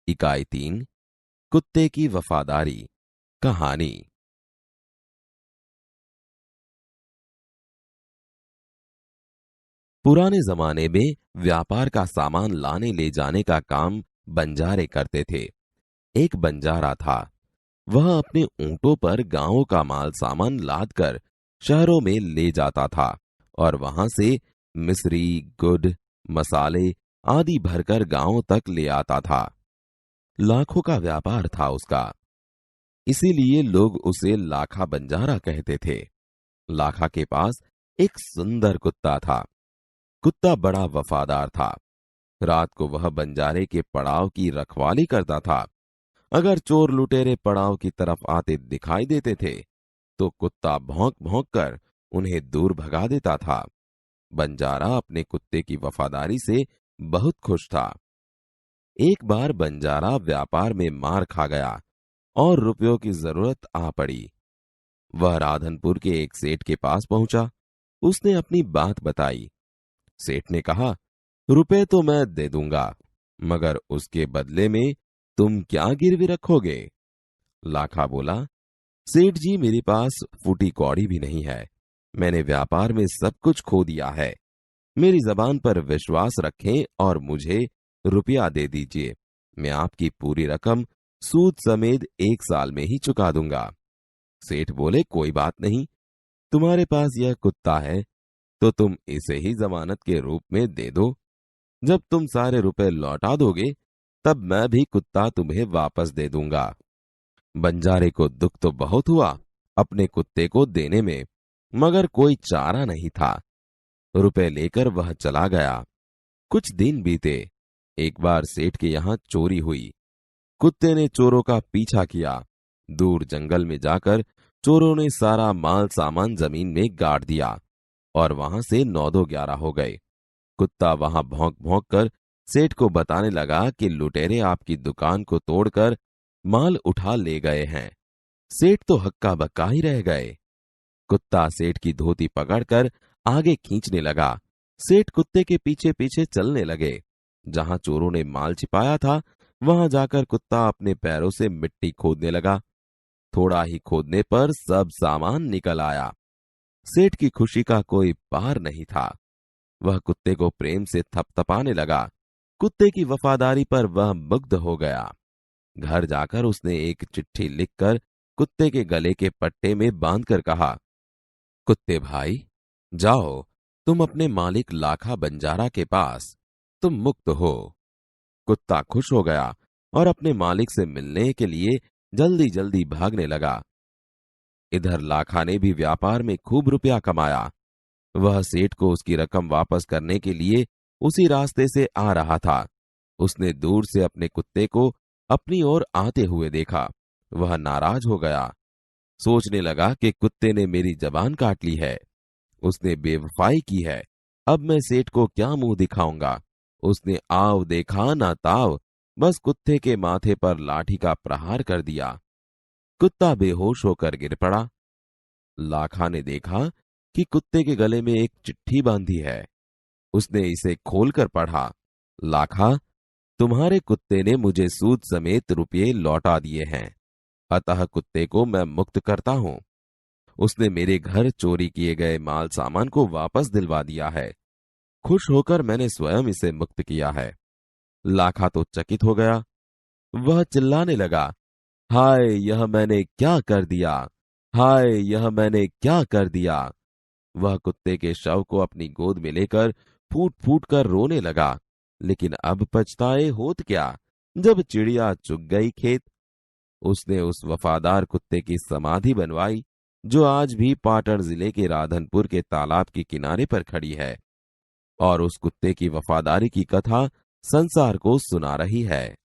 इकाई 3 कुत्ते की वफादारी। कहानी। पुराने जमाने में व्यापार का सामान लाने ले जाने का काम बंजारे करते थे। एक बंजारा था। वह अपने ऊंटों पर गांवों का माल सामान लाद कर शहरों में ले जाता था और वहां से मिस्री, गुड़, मसाले आदि भरकर गांवों तक ले आता था। लाखों का व्यापार था उसका। इसीलिए लोग उसे लाखा बंजारा कहते थे। लाखा के पास एक सुंदर कुत्ता था। कुत्ता बड़ा वफादार था। रात को वह बंजारे के पड़ाव की रखवाली करता था। अगर चोर लुटेरे पड़ाव की तरफ आते दिखाई देते थे तो कुत्ता भौंक भौंक कर उन्हें दूर भगा देता था। बंजारा अपने कुत्ते की वफादारी से बहुत खुश था। एक बार बंजारा व्यापार में मार खा गया और रुपयों की जरूरत आ पड़ी। वह राधनपुर के एक सेठ के पास पहुंचा। उसने अपनी बात बताई। सेठ ने कहा, रुपए तो मैं दे दूंगा, मगर उसके बदले में तुम क्या गिरवी रखोगे? लाखा बोला, सेठ जी, मेरे पास फूटी कौड़ी भी नहीं है। मैंने व्यापार में सब कुछ खो दिया है। मेरी जबान पर विश्वास रखें और मुझे रुपया दे दीजिए। मैं आपकी पूरी रकम सूद समेत 1 साल में ही चुका दूंगा। सेठ बोले, कोई बात नहीं, तुम्हारे पास यह कुत्ता है तो तुम इसे ही जमानत के रूप में दे दो। जब तुम सारे रुपए लौटा दोगे तब मैं भी कुत्ता तुम्हें वापस दे दूंगा। बंजारे को दुख तो बहुत हुआ अपने कुत्ते को देने में, मगर कोई चारा नहीं था। रुपए लेकर वह चला गया। कुछ दिन बीते। एक बार सेठ के यहां चोरी हुई। कुत्ते ने चोरों का पीछा किया। दूर जंगल में जाकर चोरों ने सारा माल सामान जमीन में गाड़ दिया और वहां से 9-11 हो गए। कुत्ता वहां भौंक भौंक कर सेठ को बताने लगा कि लुटेरे आपकी दुकान को तोड़कर माल उठा ले गए हैं। सेठ तो हक्का बक्का ही रह गए। कुत्ता सेठ की धोती पकड़कर आगे खींचने लगा। सेठ कुत्ते के पीछे पीछे चलने लगे। जहां चोरों ने माल छिपाया था वहां जाकर कुत्ता अपने पैरों से मिट्टी खोदने लगा। थोड़ा ही खोदने पर सब सामान निकल आया। सेठ की खुशी का कोई पार नहीं था। वह कुत्ते को प्रेम से थपथपाने लगा। कुत्ते की वफादारी पर वह मुग्ध हो गया। घर जाकर उसने एक चिट्ठी लिखकर कुत्ते के गले के पट्टे में बांधकर कहा, कुत्ते भाई, जाओ तुम अपने मालिक लाखा बंजारा के पास, तुम मुक्त हो। कुत्ता खुश हो गया और अपने मालिक से मिलने के लिए जल्दी जल्दी भागने लगा। इधर लाखा ने भी व्यापार में खूब रुपया कमाया। वह सेठ को उसकी रकम वापस करने के लिए उसी रास्ते से आ रहा था। उसने दूर से अपने कुत्ते को अपनी ओर आते हुए देखा। वह नाराज हो गया। सोचने लगा कि कुत्ते ने मेरी जबान काट ली है। उसने बेवफाई की है। अब मैं सेठ को क्या मुंह दिखाऊंगा? उसने आव देखा ना ताव, बस कुत्ते के माथे पर लाठी का प्रहार कर दिया। कुत्ता बेहोश होकर गिर पड़ा। लाखा ने देखा कि कुत्ते के गले में एक चिट्ठी बांधी है। उसने इसे खोलकर पढ़ा। लाखा, तुम्हारे कुत्ते ने मुझे सूद समेत रुपये लौटा दिए हैं, अतः कुत्ते को मैं मुक्त करता हूं। उसने मेरे घर चोरी किए गए माल सामान को वापस दिलवा दिया है। खुश होकर मैंने स्वयं इसे मुक्त किया है। लाखा तो चकित हो गया। वह चिल्लाने लगा, हाय, यह मैंने क्या कर दिया! हाय, यह मैंने क्या कर दिया! वह कुत्ते के शव को अपनी गोद में लेकर फूट फूट कर रोने लगा। लेकिन अब पछताए होत क्या, जब चिड़िया चुग गई खेत। उसने उस वफादार कुत्ते की समाधि बनवाई जो आज भी पाटन जिले के राधनपुर के तालाब के किनारे पर खड़ी है और उस कुत्ते की वफादारी की कथा संसार को सुना रही है।